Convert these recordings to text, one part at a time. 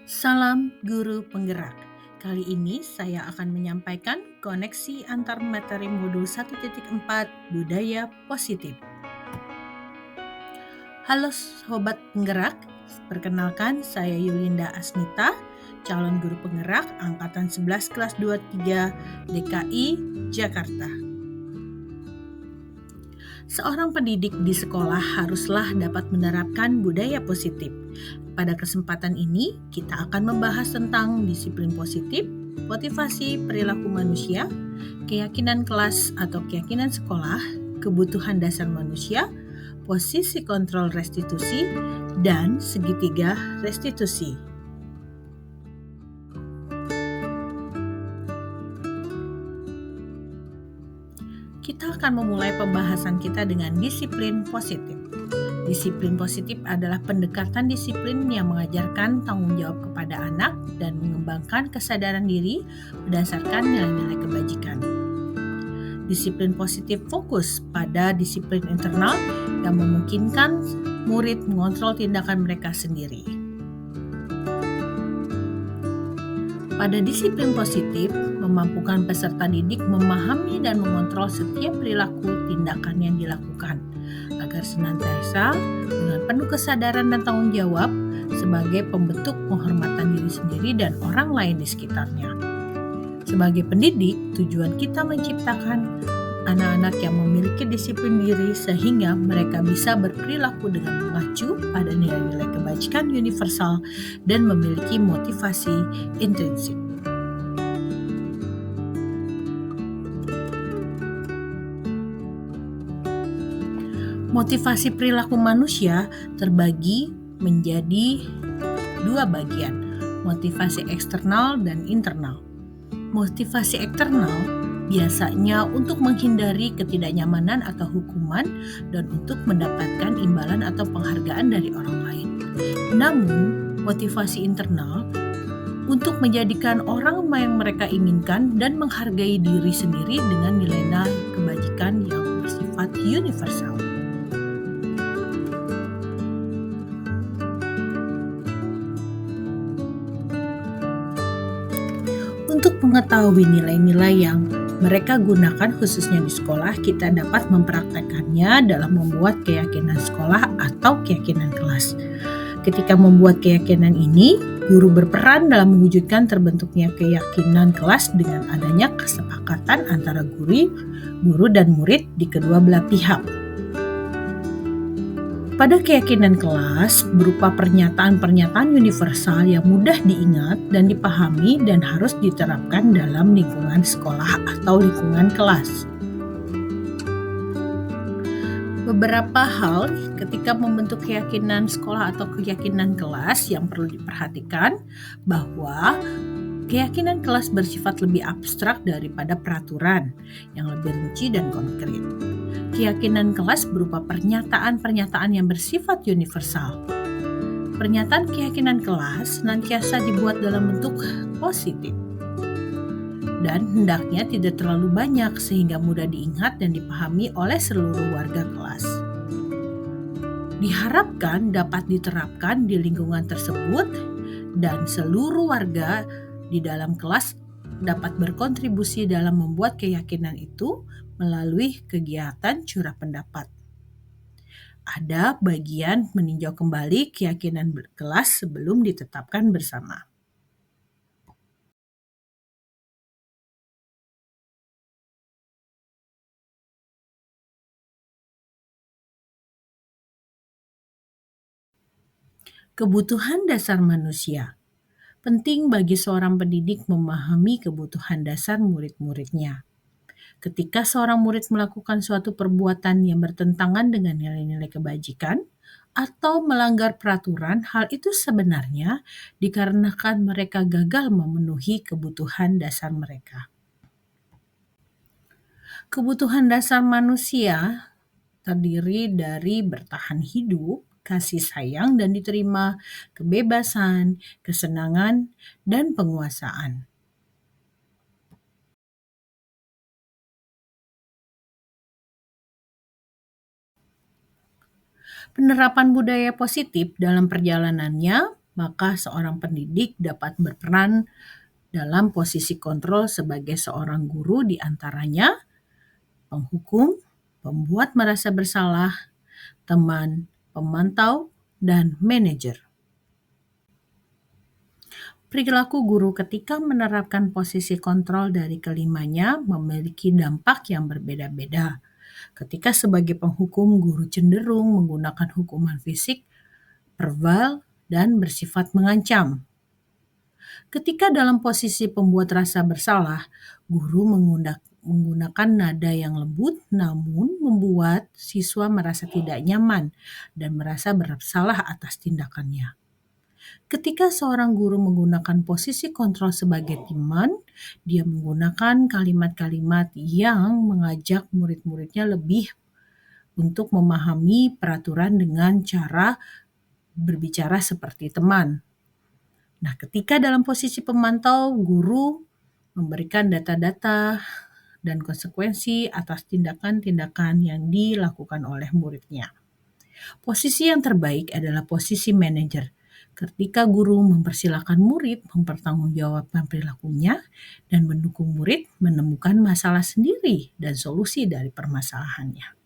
Salam guru penggerak. Kali ini saya akan menyampaikan koneksi antar materi modul 1.4 budaya positif. Halo sobat penggerak, perkenalkan saya Yulinda Asmita, calon guru penggerak angkatan 11 kelas 23 DKI Jakarta. Seorang pendidik di sekolah haruslah dapat menerapkan budaya positif. Pada kesempatan ini, kita akan membahas tentang disiplin positif, motivasi perilaku manusia, keyakinan kelas atau keyakinan sekolah, kebutuhan dasar manusia, posisi kontrol restitusi, dan segitiga restitusi. Kita akan memulai pembahasan kita dengan disiplin positif. Disiplin positif adalah pendekatan disiplin yang mengajarkan tanggung jawab kepada anak dan mengembangkan kesadaran diri berdasarkan nilai-nilai kebajikan. Disiplin positif fokus pada disiplin internal yang memungkinkan murid mengontrol tindakan mereka sendiri. Pada disiplin positif, memampukan peserta didik memahami dan mengontrol setiap perilaku tindakan yang dilakukan, agar senantiasa dengan penuh kesadaran dan tanggung jawab sebagai pembentuk penghormatan diri sendiri dan orang lain di sekitarnya. Sebagai pendidik, tujuan kita menciptakan anak-anak yang memiliki disiplin diri sehingga mereka bisa berperilaku dengan mengacu pada nilai-nilai kebajikan universal dan memiliki motivasi intrinsik. Motivasi perilaku manusia terbagi menjadi dua bagian, motivasi eksternal dan internal. Motivasi eksternal biasanya untuk menghindari ketidaknyamanan atau hukuman dan untuk mendapatkan imbalan atau penghargaan dari orang lain. Namun, motivasi internal untuk menjadikan orang yang mereka inginkan dan menghargai diri sendiri dengan nilai-nilai kebajikan yang bersifat universal. Untuk mengetahui nilai-nilai yang mereka gunakan khususnya di sekolah, kita dapat mempraktekannya dalam membuat keyakinan sekolah atau keyakinan kelas. Ketika membuat keyakinan ini, guru berperan dalam mewujudkan terbentuknya keyakinan kelas dengan adanya kesepakatan antara guru dan murid di kedua belah pihak. Pada keyakinan kelas berupa pernyataan-pernyataan universal yang mudah diingat dan dipahami dan harus diterapkan dalam lingkungan sekolah atau lingkungan kelas. Beberapa hal ketika membentuk keyakinan sekolah atau keyakinan kelas yang perlu diperhatikan bahwa keyakinan kelas bersifat lebih abstrak daripada peraturan yang lebih rinci dan konkret. Keyakinan kelas berupa pernyataan-pernyataan yang bersifat universal. Pernyataan keyakinan kelas senantiasa dibuat dalam bentuk positif dan hendaknya tidak terlalu banyak sehingga mudah diingat dan dipahami oleh seluruh warga kelas. Diharapkan dapat diterapkan di lingkungan tersebut dan seluruh warga di dalam kelas dapat berkontribusi dalam membuat keyakinan itu melalui kegiatan curah pendapat. Ada bagian meninjau kembali keyakinan kelas sebelum ditetapkan bersama. Kebutuhan dasar manusia. Penting bagi seorang pendidik memahami kebutuhan dasar murid-muridnya. Ketika seorang murid melakukan suatu perbuatan yang bertentangan dengan nilai-nilai kebajikan atau melanggar peraturan, hal itu sebenarnya dikarenakan mereka gagal memenuhi kebutuhan dasar mereka. Kebutuhan dasar manusia terdiri dari bertahan hidup, kasih sayang dan diterima, kebebasan, kesenangan, dan penguasaan. Penerapan budaya positif dalam perjalanannya maka seorang pendidik dapat berperan dalam posisi kontrol sebagai seorang guru, di antaranya penghukum, pembuat merasa bersalah, teman, pemantau, dan manajer. Perilaku guru ketika menerapkan posisi kontrol dari kelimanya memiliki dampak yang berbeda-beda. Ketika sebagai penghukum, guru cenderung menggunakan hukuman fisik, verbal, dan bersifat mengancam. Ketika dalam posisi pembuat rasa bersalah, guru menggunakan nada yang lembut namun membuat siswa merasa tidak nyaman dan merasa bersalah atas tindakannya. Ketika seorang guru menggunakan posisi kontrol sebagai teman, dia menggunakan kalimat-kalimat yang mengajak murid-muridnya lebih untuk memahami peraturan dengan cara berbicara seperti teman. Nah, ketika dalam posisi pemantau, guru memberikan data-data dan konsekuensi atas tindakan-tindakan yang dilakukan oleh muridnya. Posisi yang terbaik adalah posisi manajer. Ketika guru mempersilahkan murid mempertanggungjawabkan perilakunya dan mendukung murid menemukan masalah sendiri dan solusi dari permasalahannya.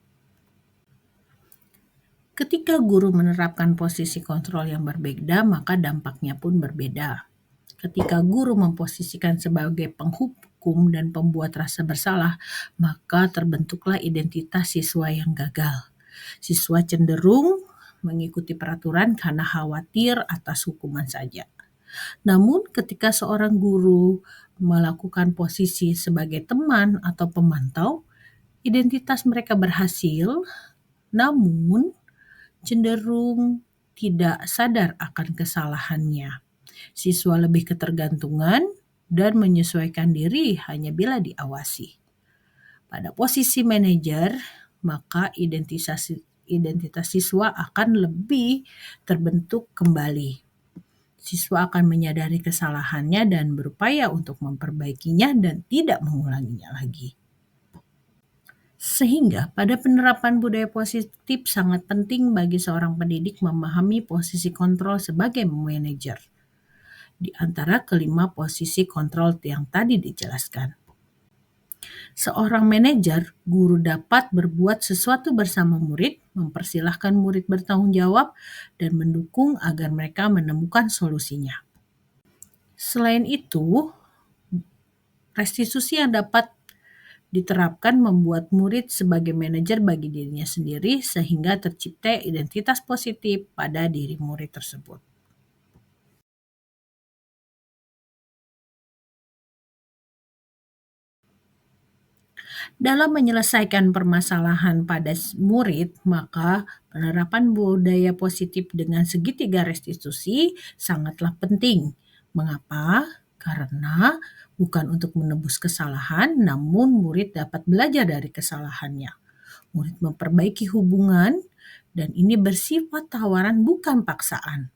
Ketika guru menerapkan posisi kontrol yang berbeda, maka dampaknya pun berbeda. Ketika guru memposisikan sebagai penghukum dan pembuat rasa bersalah, maka terbentuklah identitas siswa yang gagal. Siswa cenderung mengikuti peraturan karena khawatir atas hukuman saja. Namun, ketika seorang guru melakukan posisi sebagai teman atau pemantau, identitas mereka berhasil, namun cenderung tidak sadar akan kesalahannya. Siswa lebih ketergantungan dan menyesuaikan diri hanya bila diawasi. Pada posisi manajer, maka identitas siswa akan lebih terbentuk kembali. Siswa akan menyadari kesalahannya dan berupaya untuk memperbaikinya dan tidak mengulanginya lagi. Sehingga pada penerapan budaya positif sangat penting bagi seorang pendidik memahami posisi kontrol sebagai manajer. Di antara kelima posisi kontrol yang tadi dijelaskan. Seorang manajer, guru dapat berbuat sesuatu bersama murid, mempersilahkan murid bertanggung jawab, dan mendukung agar mereka menemukan solusinya. Selain itu, restitusi yang dapat diterapkan membuat murid sebagai manajer bagi dirinya sendiri sehingga tercipta identitas positif pada diri murid tersebut. Dalam menyelesaikan permasalahan pada murid, maka penerapan budaya positif dengan segitiga restitusi sangatlah penting. Mengapa? Karena bukan untuk menebus kesalahan, namun murid dapat belajar dari kesalahannya. Murid memperbaiki hubungan, dan ini bersifat tawaran bukan paksaan.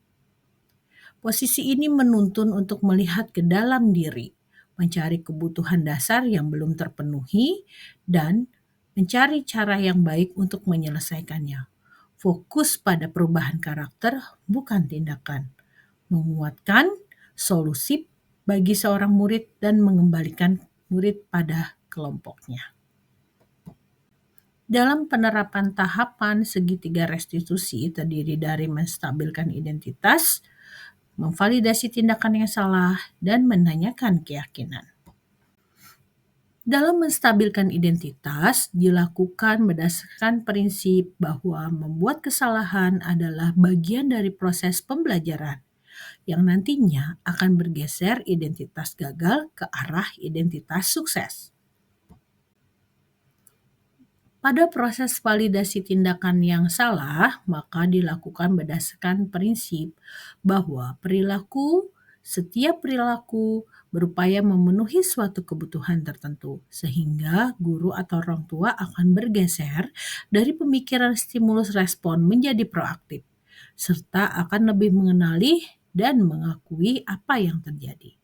Posisi ini menuntun untuk melihat ke dalam diri, mencari kebutuhan dasar yang belum terpenuhi, dan mencari cara yang baik untuk menyelesaikannya. Fokus pada perubahan karakter, bukan tindakan. Menguatkan solusi bagi seorang murid dan mengembalikan murid pada kelompoknya. Dalam penerapan tahapan segitiga restitusi terdiri dari menstabilkan identitas, memvalidasi tindakan yang salah, dan menanyakan keyakinan. Dalam menstabilkan identitas dilakukan berdasarkan prinsip bahwa membuat kesalahan adalah bagian dari proses pembelajaran yang nantinya akan bergeser identitas gagal ke arah identitas sukses. Pada proses validasi tindakan yang salah, maka dilakukan berdasarkan prinsip bahwa setiap perilaku berupaya memenuhi suatu kebutuhan tertentu, sehingga guru atau orang tua akan bergeser dari pemikiran stimulus respon menjadi proaktif, serta akan lebih mengenali dan mengakui apa yang terjadi.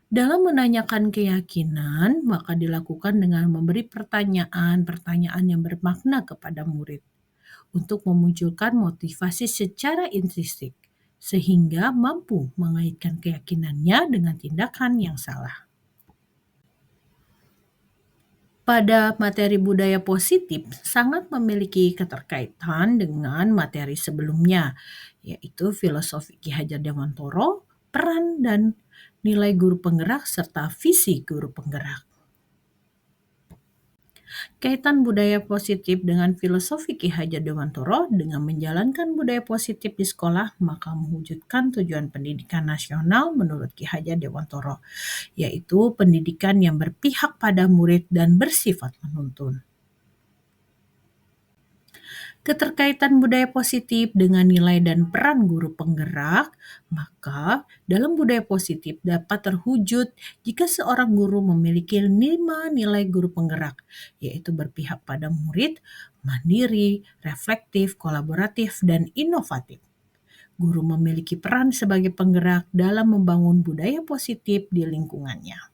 Dalam menanyakan keyakinan, maka dilakukan dengan memberi pertanyaan-pertanyaan yang bermakna kepada murid untuk memunculkan motivasi secara intrinsik, sehingga mampu mengaitkan keyakinannya dengan tindakan yang salah. Pada materi budaya positif sangat memiliki keterkaitan dengan materi sebelumnya, yaitu filosofi Ki Hajar Dewantoro, peran dan nilai guru penggerak, serta visi guru penggerak. Kaitan budaya positif dengan filosofi Ki Hajar Dewantoro dengan menjalankan budaya positif di sekolah maka mewujudkan tujuan pendidikan nasional menurut Ki Hajar Dewantoro, yaitu pendidikan yang berpihak pada murid dan bersifat menuntun. Keterkaitan budaya positif dengan nilai dan peran guru penggerak, maka dalam budaya positif dapat terwujud jika seorang guru memiliki 5 nilai guru penggerak, yaitu berpihak pada murid, mandiri, reflektif, kolaboratif, dan inovatif. Guru memiliki peran sebagai penggerak dalam membangun budaya positif di lingkungannya.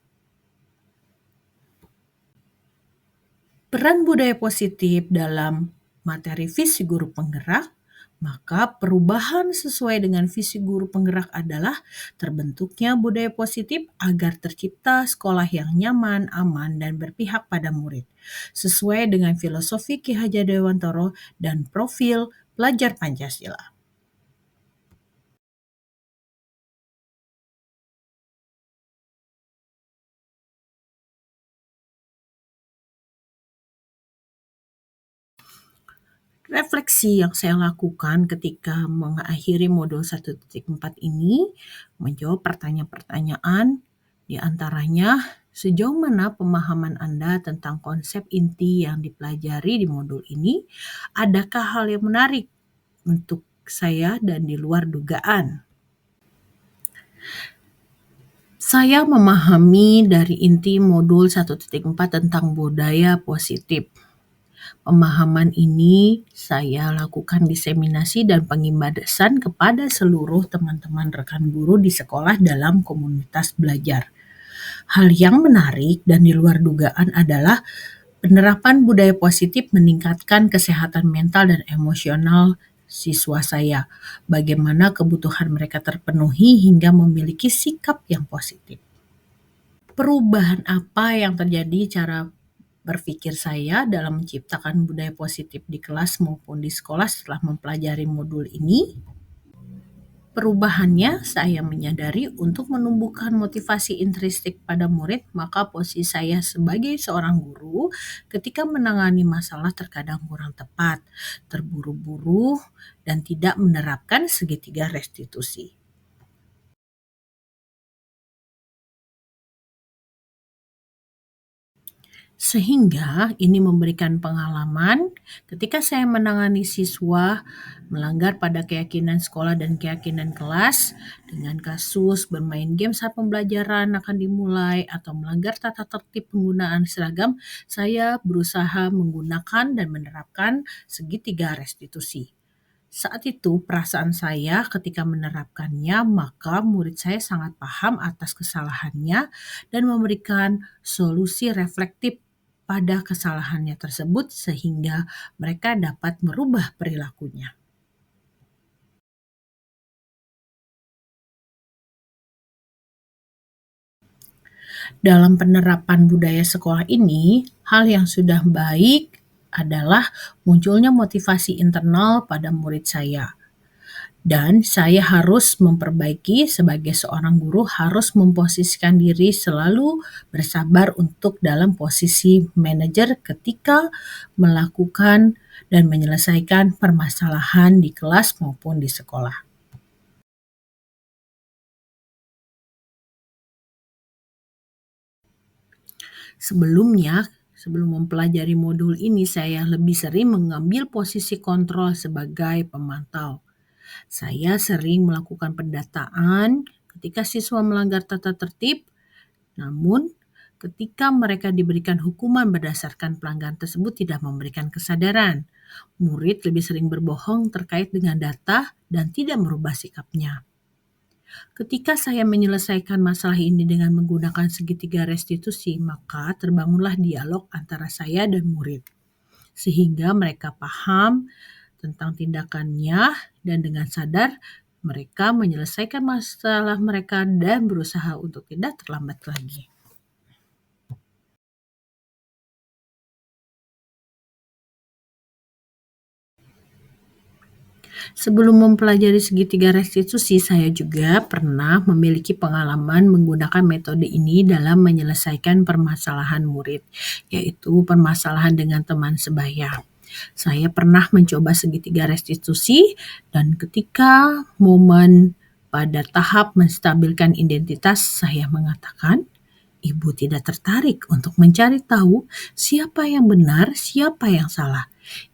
Peran budaya positif dalam materi visi guru penggerak, maka perubahan sesuai dengan visi guru penggerak adalah terbentuknya budaya positif agar tercipta sekolah yang nyaman, aman, dan berpihak pada murid, sesuai dengan filosofi Ki Hajar Dewantoro dan profil pelajar Pancasila. Refleksi yang saya lakukan ketika mengakhiri modul 1.4 ini menjawab pertanyaan-pertanyaan, di antaranya sejauh mana pemahaman Anda tentang konsep inti yang dipelajari di modul ini? Adakah hal yang menarik untuk saya dan di luar dugaan? Saya memahami dari inti modul 1.4 tentang budaya positif. Pemahaman ini saya lakukan diseminasi dan pengimbasan kepada seluruh teman-teman rekan guru di sekolah dalam komunitas belajar. Hal yang menarik dan di luar dugaan adalah penerapan budaya positif meningkatkan kesehatan mental dan emosional siswa saya. Bagaimana kebutuhan mereka terpenuhi hingga memiliki sikap yang positif. Perubahan apa yang terjadi cara berpikir saya dalam menciptakan budaya positif di kelas maupun di sekolah setelah mempelajari modul ini? Perubahannya, saya menyadari untuk menumbuhkan motivasi intrinsik pada murid, maka posisi saya sebagai seorang guru ketika menangani masalah terkadang kurang tepat, terburu-buru, dan tidak menerapkan segitiga restitusi. Sehingga ini memberikan pengalaman ketika saya menangani siswa melanggar pada keyakinan sekolah dan keyakinan kelas dengan kasus bermain game saat pembelajaran akan dimulai atau melanggar tata tertib penggunaan seragam, saya berusaha menggunakan dan menerapkan segitiga restitusi. Saat itu perasaan saya ketika menerapkannya, maka murid saya sangat paham atas kesalahannya dan memberikan solusi reflektif pada kesalahannya tersebut sehingga mereka dapat merubah perilakunya. Dalam penerapan budaya sekolah ini, hal yang sudah baik adalah munculnya motivasi internal pada murid saya. Dan saya harus memperbaiki sebagai seorang guru harus memposisikan diri selalu bersabar untuk dalam posisi manajer ketika melakukan dan menyelesaikan permasalahan di kelas maupun di sekolah. Sebelumnya, sebelum mempelajari modul ini, saya lebih sering mengambil posisi kontrol sebagai pemantau. Saya sering melakukan pendataan ketika siswa melanggar tata tertib, namun ketika mereka diberikan hukuman berdasarkan pelanggaran tersebut tidak memberikan kesadaran. Murid lebih sering berbohong terkait dengan data dan tidak merubah sikapnya. Ketika saya menyelesaikan masalah ini dengan menggunakan segitiga restitusi, maka terbangunlah dialog antara saya dan murid, sehingga mereka paham tentang tindakannya dan dengan sadar mereka menyelesaikan masalah mereka dan berusaha untuk tidak terlambat lagi. Sebelum mempelajari segitiga restitusi, saya juga pernah memiliki pengalaman menggunakan metode ini dalam menyelesaikan permasalahan murid, yaitu permasalahan dengan teman sebaya. Saya pernah mencoba segitiga restitusi dan ketika momen pada tahap menstabilkan identitas, saya mengatakan, Ibu tidak tertarik untuk mencari tahu siapa yang benar, siapa yang salah.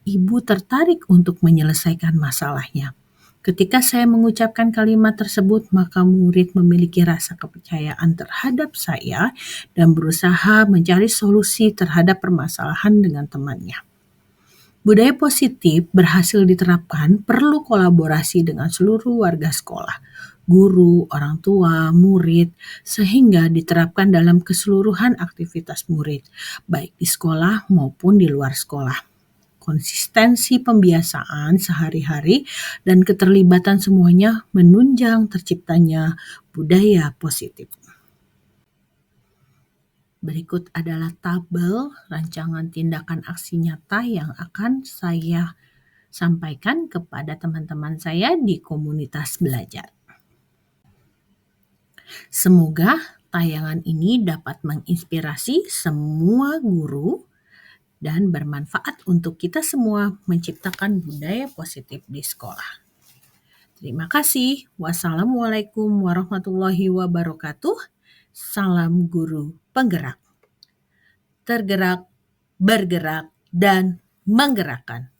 Ibu tertarik untuk menyelesaikan masalahnya. Ketika saya mengucapkan kalimat tersebut, maka murid memiliki rasa kepercayaan terhadap saya dan berusaha mencari solusi terhadap permasalahan dengan temannya. Budaya positif berhasil diterapkan perlu kolaborasi dengan seluruh warga sekolah, guru, orang tua, murid, sehingga diterapkan dalam keseluruhan aktivitas murid, baik di sekolah maupun di luar sekolah. Konsistensi pembiasaan sehari-hari dan keterlibatan semuanya menunjang terciptanya budaya positif. Berikut adalah tabel rancangan tindakan aksi nyata yang akan saya sampaikan kepada teman-teman saya di komunitas belajar. Semoga tayangan ini dapat menginspirasi semua guru dan bermanfaat untuk kita semua menciptakan budaya positif di sekolah. Terima kasih. Wassalamualaikum warahmatullahi wabarakatuh. Salam guru penggerak. Tergerak, bergerak, dan menggerakkan.